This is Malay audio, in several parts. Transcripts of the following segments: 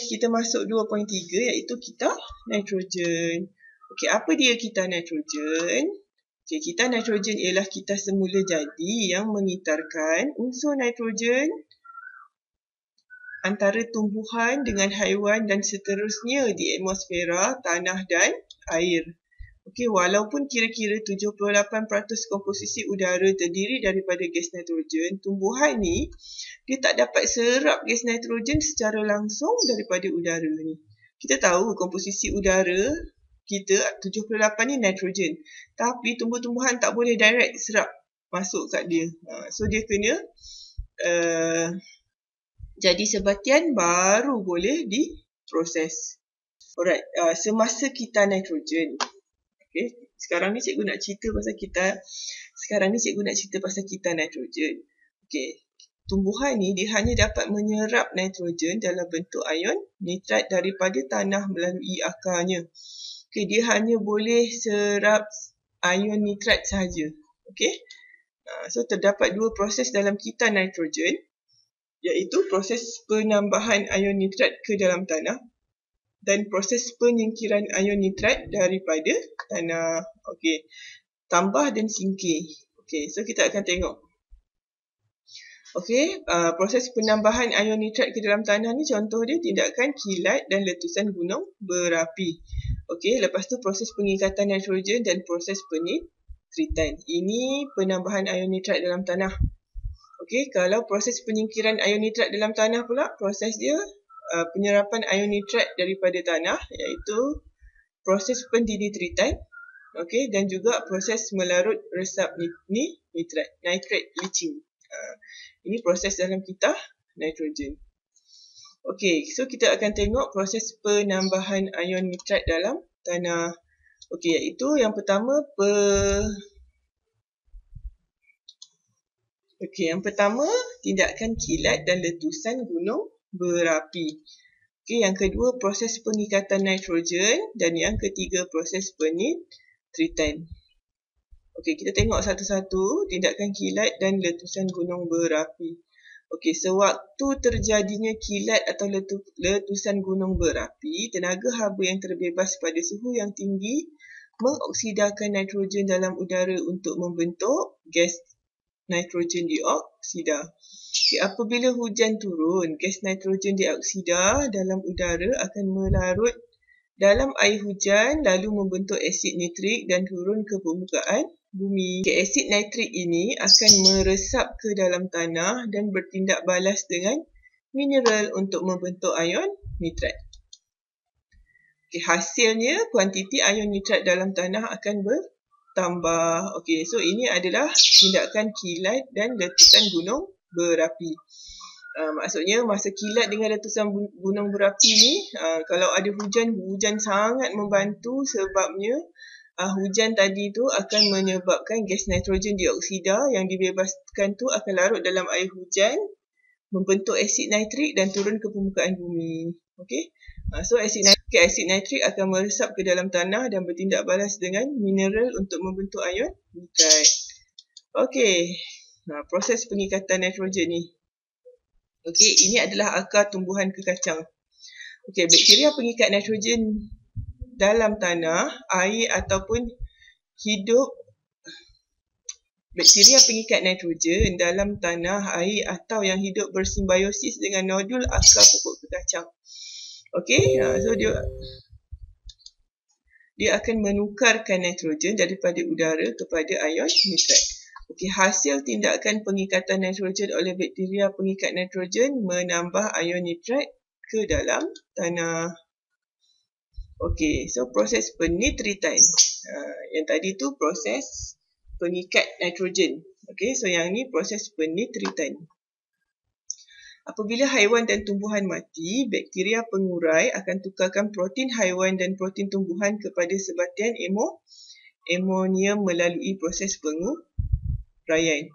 kita masuk 2.3 iaitu kita nitrogen. Okey, apa dia kita nitrogen? Okey, kita nitrogen ialah kita semula jadi yang mengitarkan unsur nitrogen antara tumbuhan dengan haiwan dan seterusnya di atmosfera, tanah dan air. Okey, walaupun kira-kira 78% komposisi udara terdiri daripada gas nitrogen, tumbuhan ni dia tak dapat serap gas nitrogen secara langsung daripada udara ni. Kita tahu komposisi udara kita 78 ni nitrogen, tapi tumbuh-tumbuhan tak boleh direct serap masuk kat dia. So dia kena jadi sebatian baru boleh diproses. Alright, semasa kita nitrogen. Okay. Sekarang ni cikgu nak cerita pasal kita nitrogen. Okay. Tumbuhan ni dia hanya dapat menyerap nitrogen dalam bentuk ion nitrat daripada tanah melalui akarnya. Okay. Dia hanya boleh serap ion nitrat sahaja. Okay. So terdapat dua proses dalam kita nitrogen, iaitu proses penambahan ion nitrat ke dalam tanah dan proses penyingkiran ion nitrat daripada tanah. Okey. Tambah dan singkir. Okey, so kita akan tengok. Okey, proses penambahan ion nitrat ke dalam tanah ni contoh dia tindakan kilat dan letusan gunung berapi. Okey, lepas tu proses pengikatan nitrogen dan proses penitritan. Ini penambahan ion nitrat dalam tanah. Okey, kalau proses penyingkiran ion nitrat dalam tanah pula, proses dia penyerapan ion nitrat daripada tanah, iaitu proses pendinitritan, okey, dan juga proses melarut resap nitrat, nitrate leaching. Ini proses dalam kita nitrogen. Okey, so kita akan tengok proses penambahan ion nitrat dalam tanah. Okey, iaitu yang pertama yang pertama tindakan kilat dan letusan gunung berapi. Okey, yang kedua proses pengikatan nitrogen dan yang ketiga proses penitritan. Okey, kita tengok satu-satu tindakan kilat dan letusan gunung berapi. Okey, sewaktu terjadinya kilat atau letusan gunung berapi, tenaga haba yang terbebas pada suhu yang tinggi mengoksidakan nitrogen dalam udara untuk membentuk gas nitrogen dioksida. Okay, apabila hujan turun, gas nitrogen dioksida dalam udara akan melarut dalam air hujan lalu membentuk asid nitrik dan turun ke permukaan bumi. Okay, asid nitrik ini akan meresap ke dalam tanah dan bertindak balas dengan mineral untuk membentuk ion nitrat. Okay, hasilnya kuantiti ion nitrat dalam tanah akan bertambah. Okey, so ini adalah tindakan kilat dan letusan gunung berapi. Maksudnya masa kilat dengan letusan gunung berapi ni, kalau ada hujan sangat membantu sebabnya hujan tadi tu akan menyebabkan gas nitrogen dioksida yang dibebaskan tu akan larut dalam air hujan, membentuk asid nitrik dan turun ke permukaan bumi. Okey. So asid nitrik akan meresap ke dalam tanah dan bertindak balas dengan mineral untuk membentuk ion nitrat. Okey. Proses pengikatan nitrogen ni. Okey, ini adalah akar tumbuhan kekacang. Okey, bakteria pengikat nitrogen dalam tanah, air ataupun hidup. Bakteria pengikat nitrogen dalam tanah, air atau yang hidup bersimbiosis dengan nodul akar pokok kekacang. Okey, so dia akan menukarkan nitrogen daripada udara kepada ion nitrat. Okey, hasil tindakan pengikatan nitrogen oleh bakteria pengikat nitrogen menambah ion nitrat ke dalam tanah. Okey, so proses penitritan. Yang tadi tu proses pengikat nitrogen. Okey, so yang ni proses penitritan. Apabila haiwan dan tumbuhan mati, bakteria pengurai akan tukarkan protein haiwan dan protein tumbuhan kepada sebatian amonium melalui proses penguraian.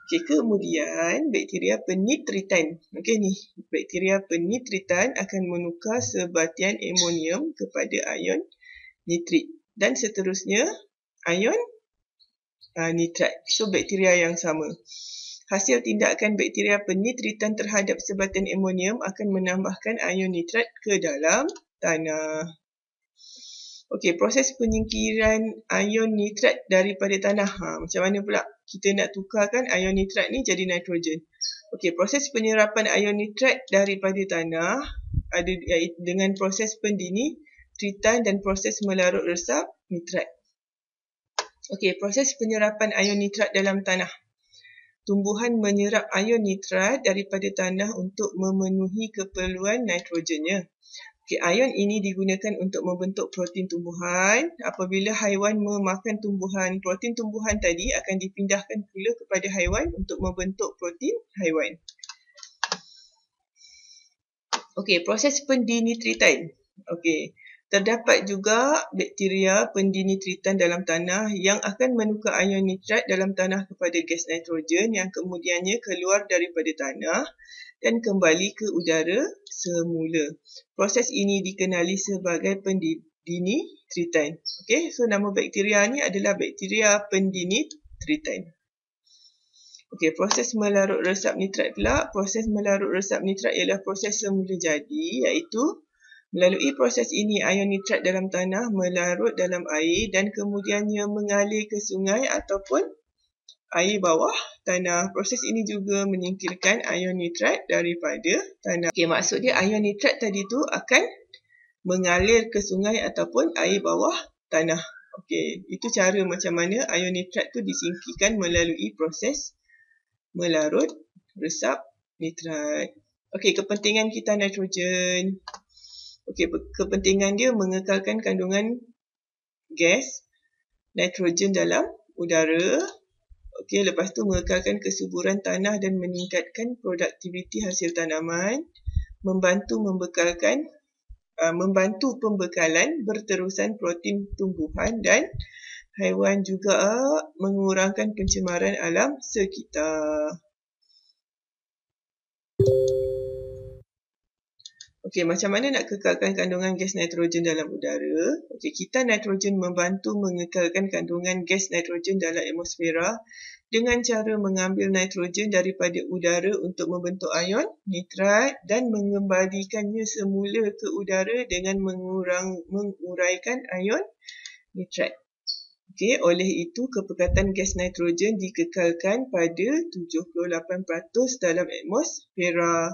Okey, kemudian bakteria penitritan. Okey ni, bakteria penitritan akan menukar sebatian amonium kepada ion nitrit dan seterusnya ion nitrat. So bakteria yang sama. Hasil tindakan bakteria penitritan terhadap sebatan amonium akan menambahkan ion nitrat ke dalam tanah. Okey, proses penyingkiran ion nitrat daripada tanah. Macam mana pula kita nak tukarkan ion nitrat ni jadi nitrogen? Okey, proses penyerapan ion nitrat daripada tanah ada dengan proses pendinitritan dan proses melarut resap nitrat. Okey, proses penyerapan ion nitrat dalam tanah. Tumbuhan menyerap ion nitrat daripada tanah untuk memenuhi keperluan nitrogennya. Okay, ion ini digunakan untuk membentuk protein tumbuhan. Apabila haiwan memakan tumbuhan, protein tumbuhan tadi akan dipindahkan pula kepada haiwan untuk membentuk protein haiwan. Okey, proses pendinitritan. Okey, terdapat juga bakteria pendinitritan dalam tanah yang akan menukar ion nitrat dalam tanah kepada gas nitrogen yang kemudiannya keluar daripada tanah dan kembali ke udara semula. Proses ini dikenali sebagai pendinitritan. Okey, so nama bakteria ni adalah bakteria pendinitritan. Okey, proses melarut resap nitrat pula. Proses melarut resap nitrat ialah proses semula jadi, iaitu melalui proses ini ion nitrat dalam tanah melarut dalam air dan kemudiannya mengalir ke sungai ataupun air bawah tanah. Proses ini juga menyingkirkan ion nitrat daripada tanah. Okey, maksud dia ion nitrat tadi tu akan mengalir ke sungai ataupun air bawah tanah. Okey, itu cara macam mana ion nitrat tu disingkirkan melalui proses melarut resap nitrat. Okey, kepentingan kita nitrogen. Okey, kepentingan dia mengekalkan kandungan gas nitrogen dalam udara. Okey, lepas tu mengekalkan kesuburan tanah dan meningkatkan produktiviti hasil tanaman, membantu pembekalan berterusan protein tumbuhan dan haiwan, juga mengurangkan pencemaran alam sekitar. Okey, macam mana nak kekalkan kandungan gas nitrogen dalam udara? Okey, kita nitrogen membantu mengekalkan kandungan gas nitrogen dalam atmosfera dengan cara mengambil nitrogen daripada udara untuk membentuk ion nitrat dan mengembalikannya semula ke udara dengan menguraikan ion nitrat. Okey, oleh itu kepekatan gas nitrogen dikekalkan pada 78% dalam atmosfera.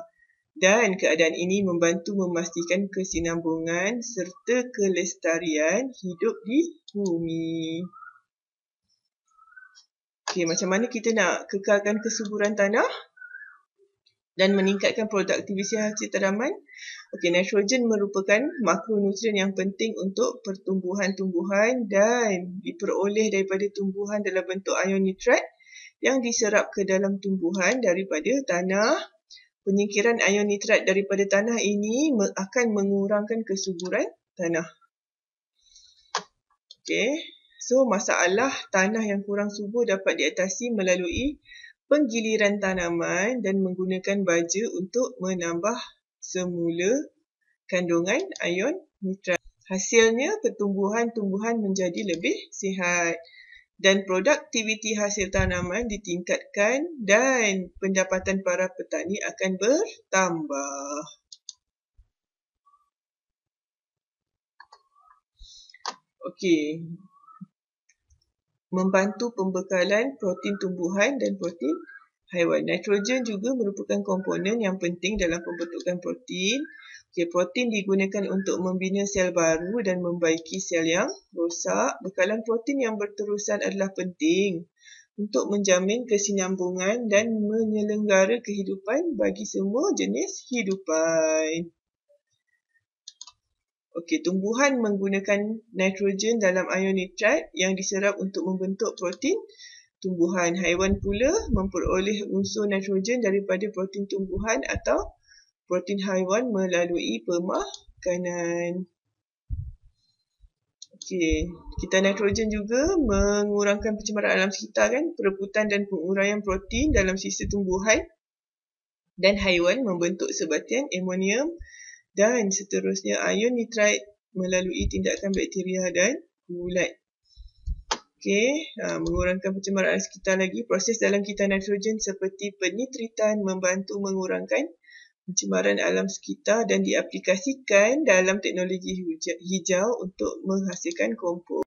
Dan keadaan ini membantu memastikan kesinambungan serta kelestarian hidup di bumi. Okey, macam mana kita nak kekalkan kesuburan tanah dan meningkatkan produktiviti hasil tanaman? Okey, nitrogen merupakan makronutrien yang penting untuk pertumbuhan tumbuhan dan diperoleh daripada tumbuhan dalam bentuk ion nitrat yang diserap ke dalam tumbuhan daripada tanah. Penyingkiran ion nitrat daripada tanah ini akan mengurangkan kesuburan tanah. Okey, so masalah tanah yang kurang subur dapat diatasi melalui penggiliran tanaman dan menggunakan baja untuk menambah semula kandungan ion nitrat. Hasilnya, pertumbuhan-tumbuhan menjadi lebih sihat dan produktiviti hasil tanaman ditingkatkan dan pendapatan para petani akan bertambah. Okey, membantu pembekalan protein tumbuhan dan protein haiwan. Nitrogen juga merupakan komponen yang penting dalam pembentukan protein. Okey, protein digunakan untuk membina sel baru dan membaiki sel yang rosak. Bekalan protein yang berterusan adalah penting untuk menjamin kesinambungan dan menyelenggara kehidupan bagi semua jenis hidupan. Okey, tumbuhan menggunakan nitrogen dalam ion nitrat yang diserap untuk membentuk protein tumbuhan. Haiwan pula memperoleh unsur nitrogen daripada protein tumbuhan atau protein haiwan melalui pemakanan. Okey, kita nitrogen juga mengurangkan pencemaran alam sekitar kan, perebutan dan penguraian protein dalam sisa tumbuhan dan haiwan membentuk sebatian amonium dan seterusnya ion nitrat melalui tindakan bakteria dan kulat. Mengurangkan pencemaran air sekitar lagi. Proses dalam kita nitrogen seperti penitritan membantu mengurangkan pencemaran alam sekitar dan diaplikasikan dalam teknologi hijau untuk menghasilkan kompos.